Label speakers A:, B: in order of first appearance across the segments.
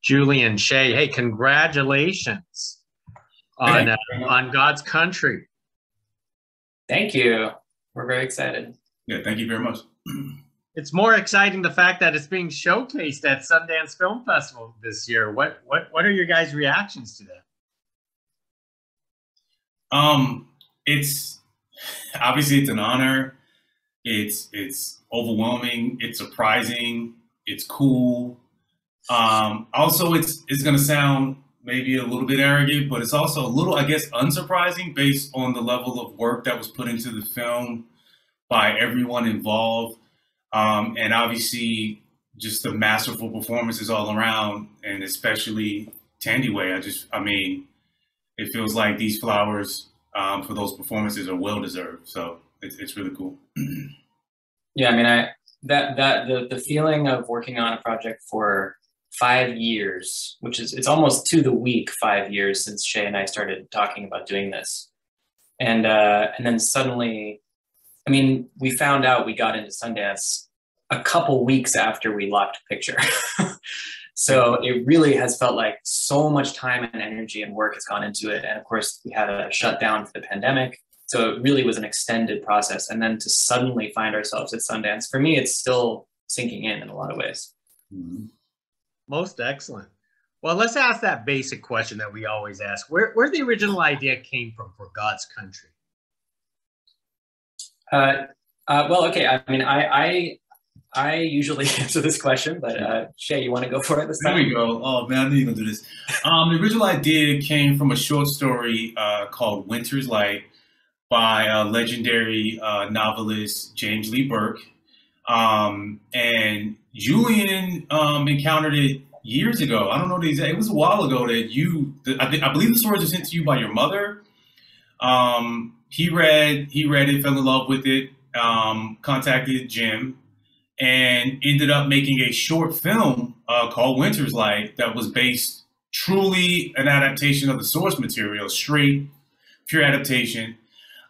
A: Julian, Shaye. Hey, congratulations on God's Country.
B: Thank you. We're very excited.
C: Yeah, thank you very much.
A: It's more exciting the fact that it's being showcased at Sundance Film Festival this year. What are your guys' reactions to
C: that? It's obviously it's an honor. It's overwhelming. It's surprising. It's cool. Also, it's gonna sound maybe a little bit arrogant, but it's also a little, I guess, unsurprising based on the level of work that was put into the film by everyone involved. And obviously just the masterful performances all around, and especially Thandiwe. I mean, it feels like these flowers for those performances are well deserved. So it's really cool.
B: Yeah, I mean, the feeling of working on a project for 5 years, which is, it's almost to the week 5 years since Shaye and I started talking about doing this. And then suddenly, I mean, we found out we got into Sundance a couple weeks after we locked the picture. So it really has felt like so much time and energy and work has gone into it. And of course, we had a shutdown for the pandemic. So it really was an extended process. And then to suddenly find ourselves at Sundance, for me, it's still sinking in a lot of ways.
A: Mm-hmm. Most excellent. Well, let's ask that basic question that we always ask. Where the original idea came from for God's Country?
B: Well, okay. I mean, I usually answer this question, but Shaye, you want to go for it this time?
C: There we go. Oh man, I knew you were gonna do this. The original idea came from a short story called Winter's Light by legendary novelist James Lee Burke. And Julian encountered it years ago. I don't know the exact, it was a while ago that I believe the stories were sent to you by your mother. He read it, fell in love with it, contacted Jim, and ended up making a short film called Winter's Light that was based truly an adaptation of the source material, straight, pure adaptation.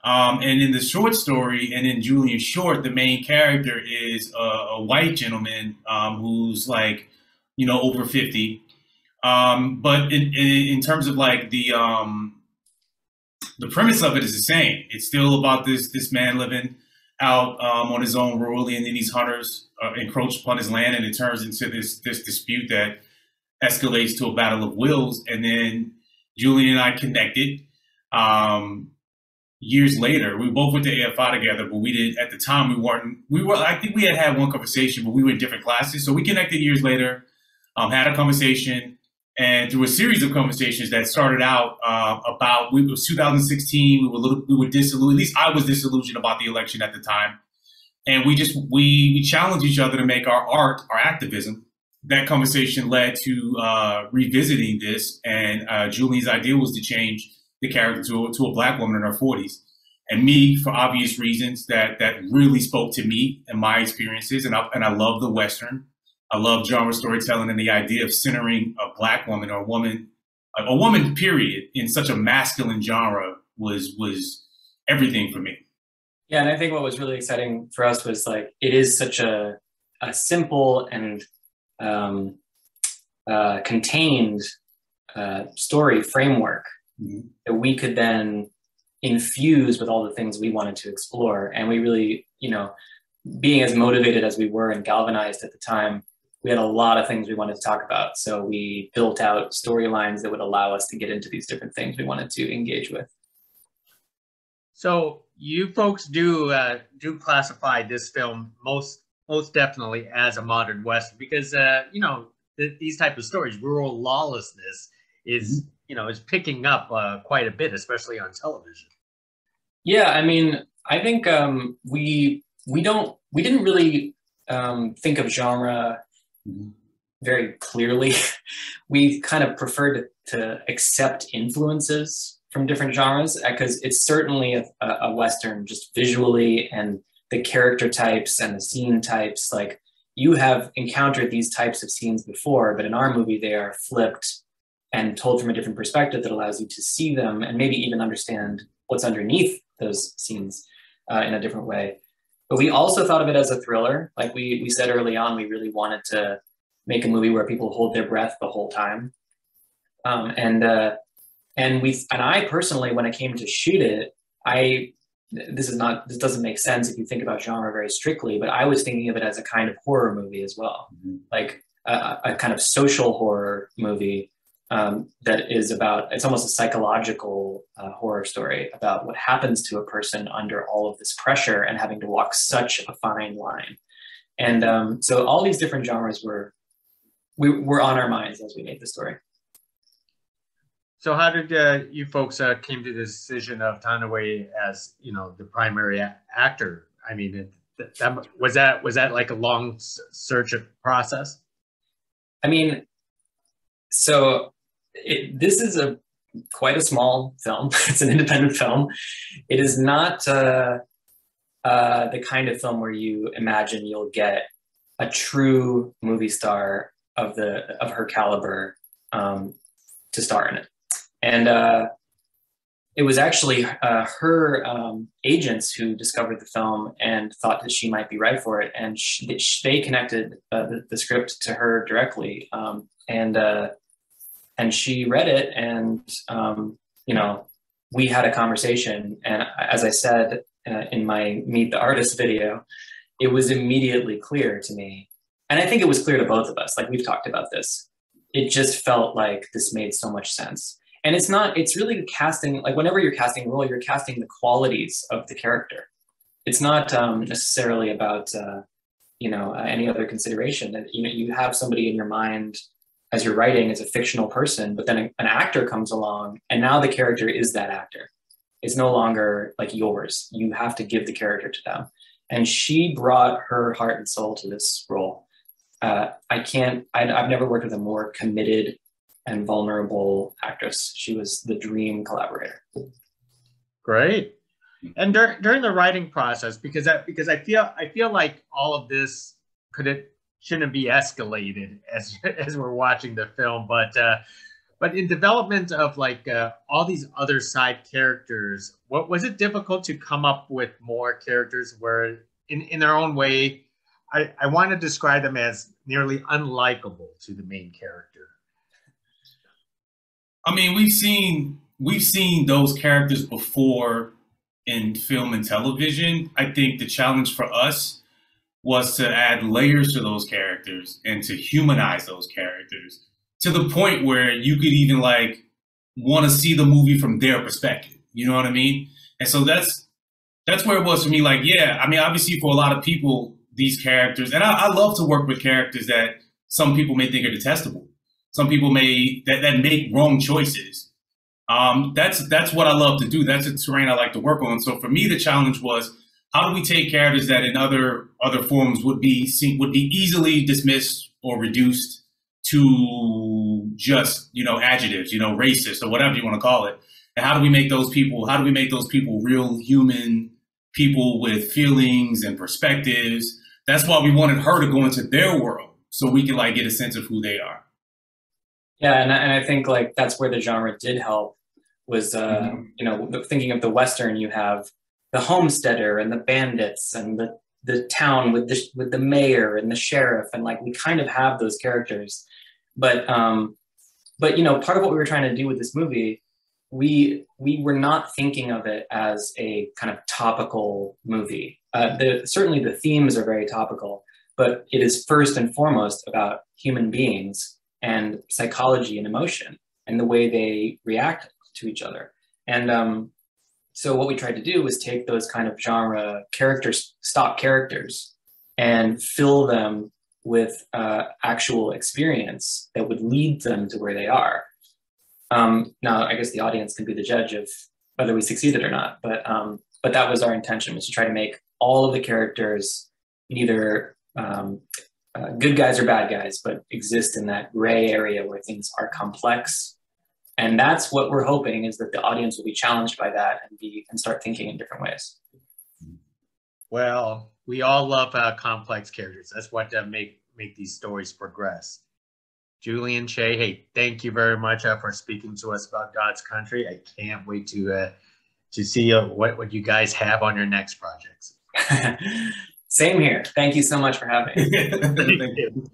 C: And in the short story, and in Julian's short, the main character is a white gentleman who's like, you know, over 50. But in terms of like the premise of it is the same. It's still about this man living out on his own rurally, and then these hunters encroach upon his land, and it turns into this dispute that escalates to a battle of wills. And then Julian and I connected. Years later, we both went to AFI together, but we did, at the time, I think we had one conversation, but we were in different classes. So we connected years later, had a conversation, and through a series of conversations that started out it was 2016, we were disillusioned, at least I was disillusioned about the election at the time. And we challenged each other to make our art, our activism. That conversation led to revisiting this, and Julian's idea was to change the character to a Black woman in her 40s. And me, for obvious reasons, that really spoke to me and my experiences. And I love the Western. I love genre storytelling, and the idea of centering a Black woman, or a woman period, in such a masculine genre was everything for me.
B: Yeah, and I think what was really exciting for us was, like, it is such a simple and contained story framework. Mm-hmm. That we could then infuse with all the things we wanted to explore. And we really, you know, being as motivated as we were and galvanized at the time, we had a lot of things we wanted to talk about. So we built out storylines that would allow us to get into these different things we wanted to engage with.
A: So you folks do classify this film most definitely as a modern Western, because you know, these type of stories, rural lawlessness is, mm-hmm. you know, is picking up quite a bit, especially on television.
B: Yeah, I mean, I think we didn't really think of genre very clearly. We kind of preferred to accept influences from different genres, because it's certainly a Western, just visually, and the character types and the scene types. Like, you have encountered these types of scenes before, but in our movie they are flipped and told from a different perspective that allows you to see them and maybe even understand what's underneath those scenes in a different way. But we also thought of it as a thriller. Like we said early on, we really wanted to make a movie where people hold their breath the whole time. And I personally, when I came to shoot it, this doesn't make sense if you think about genre very strictly, but I was thinking of it as a kind of horror movie as well, like a kind of social horror movie that is it's almost a psychological horror story about what happens to a person under all of this pressure and having to walk such a fine line. And so all these different genres were on our minds as we made the story.
A: So how did you folks came to the decision of Thandiwe as, you know, the primary actor? I mean, was that like a long search process?
B: I mean, so this is quite a small film. It's an independent film. It is not the kind of film where you imagine you'll get a true movie star of her caliber to star in it. And it was actually her agents who discovered the film and thought that she might be right for it. And they connected the script to her directly. And she read it, and you know, we had a conversation. And as I said in my Meet the Artist video, it was immediately clear to me. And I think it was clear to both of us, like we've talked about this. It just felt like this made so much sense. And it's really casting, like whenever you're casting a role, you're casting the qualities of the character. It's not necessarily about, any other consideration. That, you know, you have somebody in your mind as you're writing as a fictional person, but then an actor comes along and now the character is that actor. It's no longer like yours. You have to give the character to them. And she brought her heart and soul to this role. I've never worked with a more committed and vulnerable actress. She was the dream collaborator.
A: Great. And during the writing process, because I feel like all of this shouldn't be escalated as we're watching the film, but in development of like all these other side characters, what was it difficult to come up with more characters where in their own way, I want to describe them as nearly unlikable to the main character?
C: I mean, we've seen those characters before in film and television. I think the challenge for us was to add layers to those characters and to humanize those characters to the point where you could even like want to see the movie from their perspective. You know what I mean? And so that's where it was for me. Like, yeah, I mean, obviously for a lot of people, these characters, and I love to work with characters that some people may think are detestable. Some people that make wrong choices. That's what I love to do. That's a terrain I like to work on. So for me, the challenge was, how do we take characters that in other forms would be easily dismissed or reduced to just, you know, adjectives, you know, racist or whatever you want to call it. And how do we make those people real human people with feelings and perspectives? That's why we wanted her to go into their world so we could like get a sense of who they are.
B: Yeah, and I think like that's where the genre did help was, you know, thinking of the Western, you have the homesteader and the bandits and the town with the mayor and the sheriff, and like we kind of have those characters, but you know, part of what we were trying to do with this movie, we were not thinking of it as a kind of topical movie. Certainly the themes are very topical, but it is first and foremost about human beings and psychology and emotion and the way they react to each other. And so what we tried to do was take those kind of genre stock characters and fill them with actual experience that would lead them to where they are. Now, I guess the audience can be the judge of whether we succeeded or not, but that was our intention, was to try to make all of the characters neither good guys or bad guys, but exist in that gray area where things are complex. And that's what we're hoping, is that the audience will be challenged by that and start thinking in different ways.
A: Well, we all love complex characters. That's what make these stories progress. Julian, Shaye, hey, thank you very much for speaking to us about God's Country. I can't wait to see what you guys have on your next projects.
B: Same here. Thank you so much for having me.
C: Thank you.